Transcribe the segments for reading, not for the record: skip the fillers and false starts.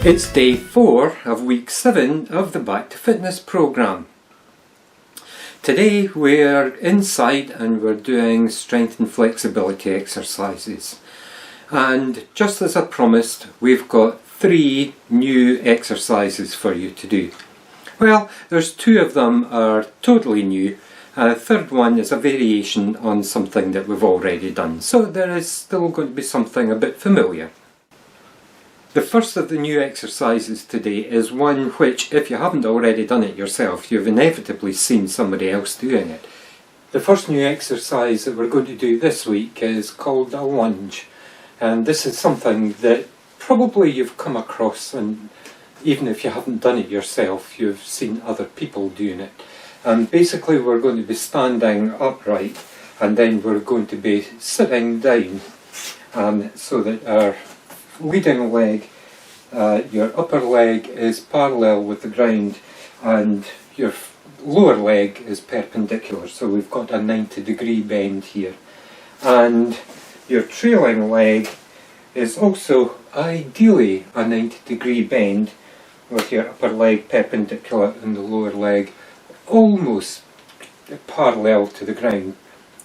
It's day 4 of week 7 of the Back to Fitness programme. Today we're inside and we're doing strength and flexibility exercises. And just as I promised, we've got 3 new exercises for you to do. Well, there's 2 of them are totally new. The third one is a variation on something that we've already done. So there is still going to be something a bit familiar. The first of the new exercises today is one which, if you haven't already done it yourself, you've inevitably seen somebody else doing it. The first new exercise that we're going to do this week is called a lunge. And this is something that probably you've come across, and even if you haven't done it yourself, you've seen other people doing it. And basically we're going to be standing upright and then we're going to be sitting down so that our leading leg, your upper leg is parallel with the ground and your lower leg is perpendicular, so we've got a 90-degree bend here, and your trailing leg is also ideally a 90-degree bend with your upper leg perpendicular and the lower leg almost parallel to the ground.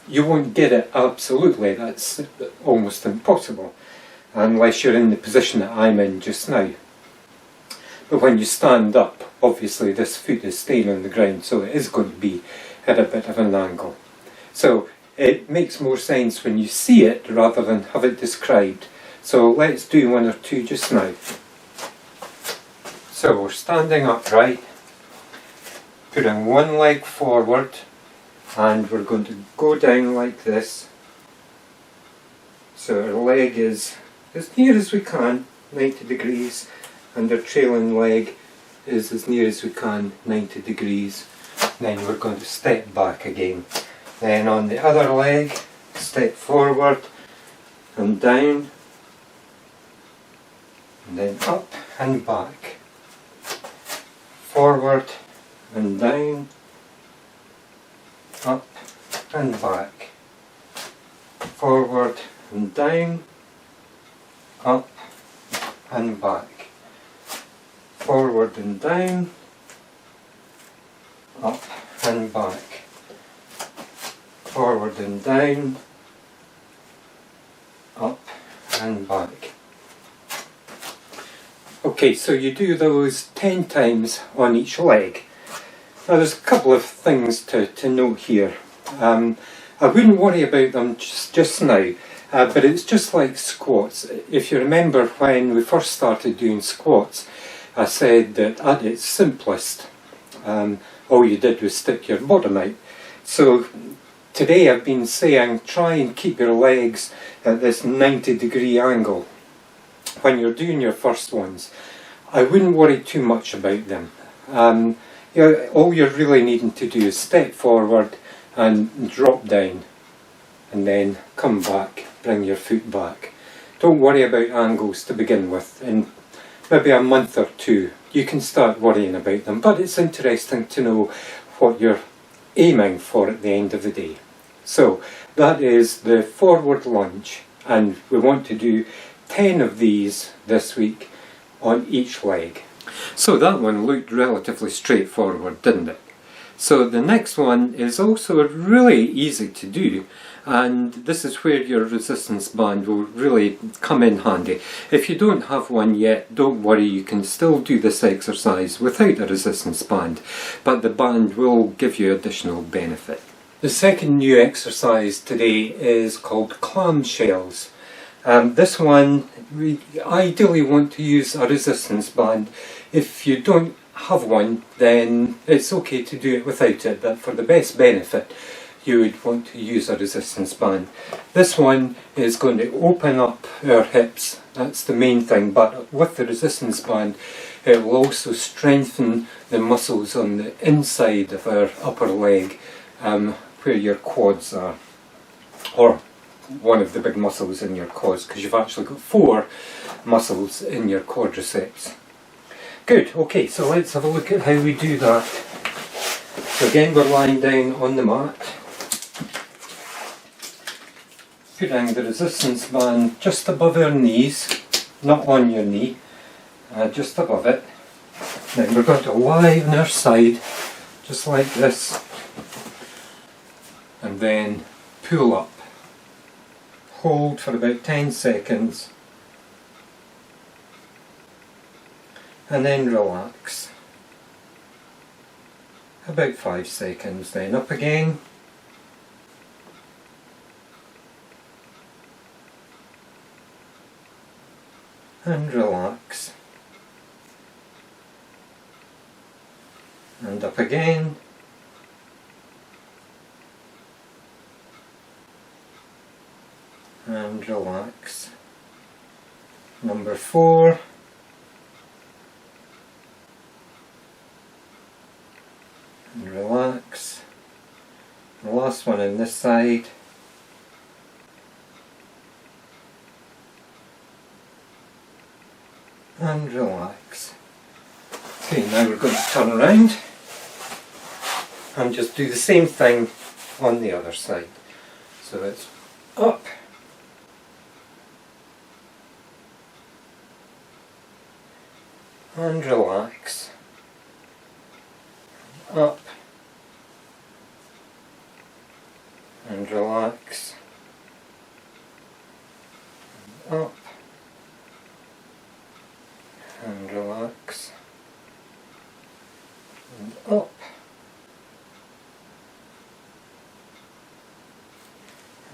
You won't get it absolutely, that's almost impossible unless you're in the position that I'm in just now. But when you stand up, obviously this foot is staying on the ground, so it is going to be at a bit of an angle. So it makes more sense when you see it rather than have it described. So let's do 1 or 2 just now. So we're standing upright, putting one leg forward, and we're going to go down like this. So our leg is as near as we can, 90 degrees, and our trailing leg is as near as we can, 90 degrees. Then we're going to step back again. Then on the other leg, step forward and down, and then up and back. Forward and down, up and back. Forward and down, up and back. Forward and down, up and back. Forward and down, up and back. Okay, so you do those 10 times on each leg. Now there's a couple of things to note here. I wouldn't worry about them just now. But it's just like squats. If you remember when we first started doing squats, I said that at its simplest, all you did was stick your bottom out. So today I've been saying try and keep your legs at this 90-degree angle. When you're doing your first ones, I wouldn't worry too much about them. All you're really needing to do is step forward and drop down, and then come back, bring your foot back. Don't worry about angles to begin with. In maybe a month or 2 you can start worrying about them, but it's interesting to know what you're aiming for at the end of the day. So that is the forward lunge, and we want to do 10 of these this week on each leg. So that one looked relatively straightforward, didn't it? So the next one is also really easy to do, and this is where your resistance band will really come in handy. If you don't have one yet, don't worry, you can still do this exercise without a resistance band, but the band will give you additional benefit. The second new exercise today is called clamshells. This one, we ideally want to use a resistance band. If you don't have one, then it's okay to do it without it, but for the best benefit you would want to use a resistance band. This one is going to open up our hips, that's the main thing, but with the resistance band it will also strengthen the muscles on the inside of our upper leg, where your quads are, or one of the big muscles in your quads, because you've actually got 4 muscles in your quadriceps. Good, okay, so let's have a look at how we do that. So again, we're lying down on the mat, putting the resistance band just above our knees, not on your knee, just above it. Then we're going to lie on our side, just like this, and then pull up. Hold for about 10 seconds, and then relax. About 5 seconds, then up again. And relax. And up again. And relax. Number 4. And relax. The last one on this side. And relax. Okay, now we're going to turn around and just do the same thing on the other side. So it's up, and relax, up, and relax, up, and relax, and up,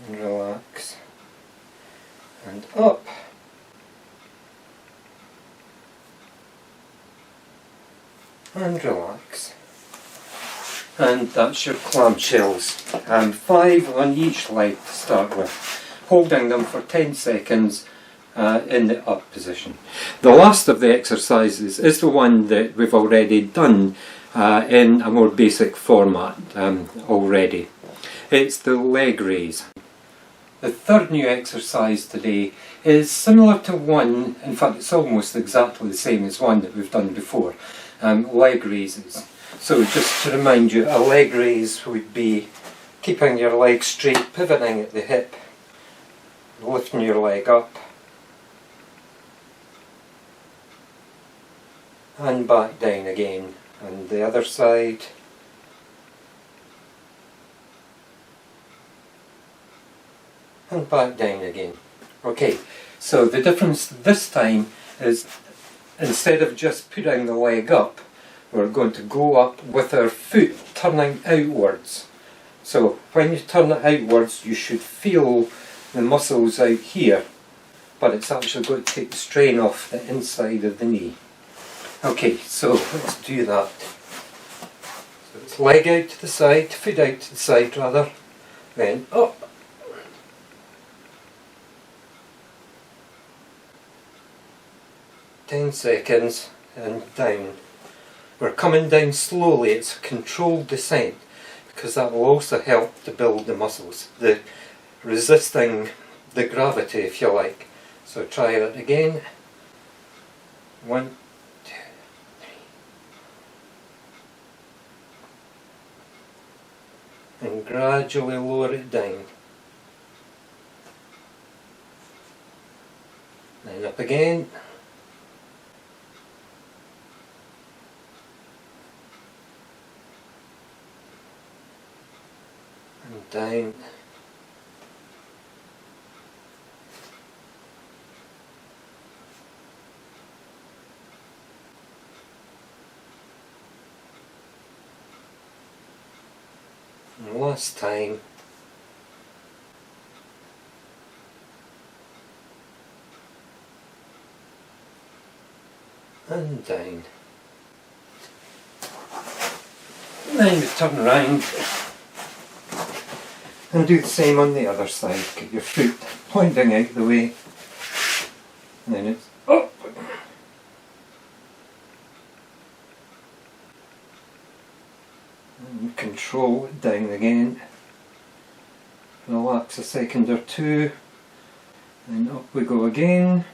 and relax, and up, and relax. And that's your clamshells. 5 on each leg to start with, holding them for 10 seconds in the up position. The last of the exercises is the one that we've already done in a more basic format already. It's the leg raise. The third new exercise today is similar to one, in fact it's almost exactly the same as one that we've done before, leg raises. So just to remind you, a leg raise would be keeping your leg straight, pivoting at the hip, lifting your leg up, and back down again, and the other side, and back down again. Okay, so the difference this time is instead of just putting the leg up, we're going to go up with our foot turning outwards. So when you turn it outwards, you should feel the muscles out here, but it's actually going to take the strain off the inside of the knee. Okay, so let's do that. So it's leg out to the side, foot out to the side rather, then up. "10 seconds and down." We're coming down slowly, it's a controlled descent, because that will also help to build the muscles, the resisting the gravity if you like. So try that again. 1, 2, 3. And gradually lower it down. Then up again. And down. And last time. And down. And then you turn around and do the same on the other side. Get your foot pointing out the way. And then it's up. And control it down again. Relax a second or two. And up we go again.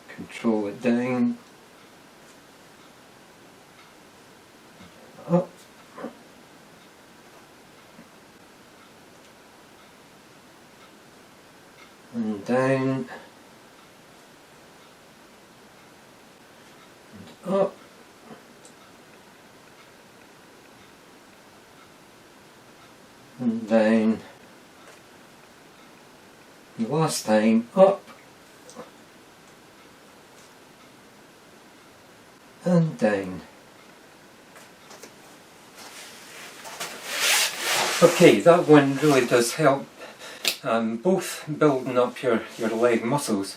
Control it down. Up. and down, and up, and down, and last time up, and down. Okay, that one really does help, both building up your leg muscles,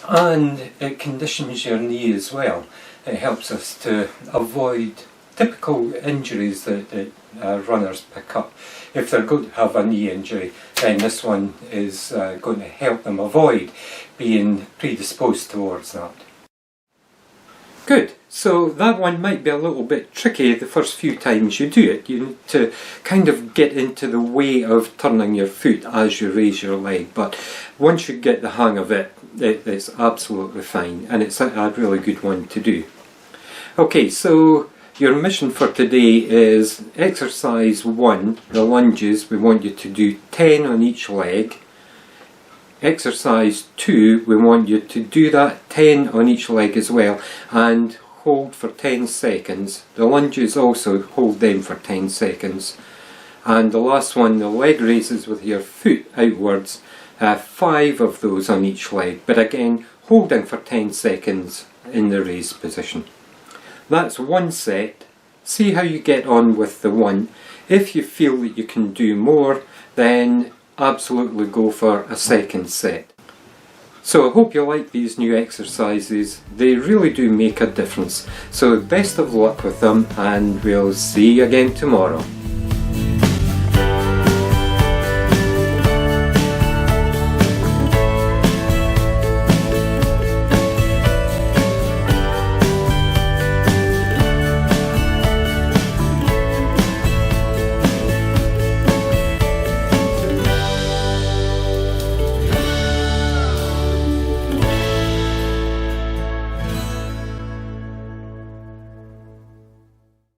and it conditions your knee as well. It helps us to avoid typical injuries that runners pick up. If they're going to have a knee injury, then this one is going to help them avoid being predisposed towards that. Good. So that one might be a little bit tricky the first few times you do it. You need to kind of get into the way of turning your foot as you raise your leg, but once you get the hang of it, it's absolutely fine, and it's a really good one to do. Okay, so your mission for today is exercise 1, the lunges. We want you to do 10 on each leg. Exercise 2, we want you to do that 10 on each leg as well, and hold for 10 seconds. The lunges also, hold them for 10 seconds. And the last one, the leg raises with your foot outwards, 5 of those on each leg, but again holding for 10 seconds in the raised position. That's one set. See how you get on with the one. If you feel that you can do more, then absolutely go for a second set. So I hope you like these new exercises. They really do make a difference. So best of luck with them, and we'll see you again tomorrow.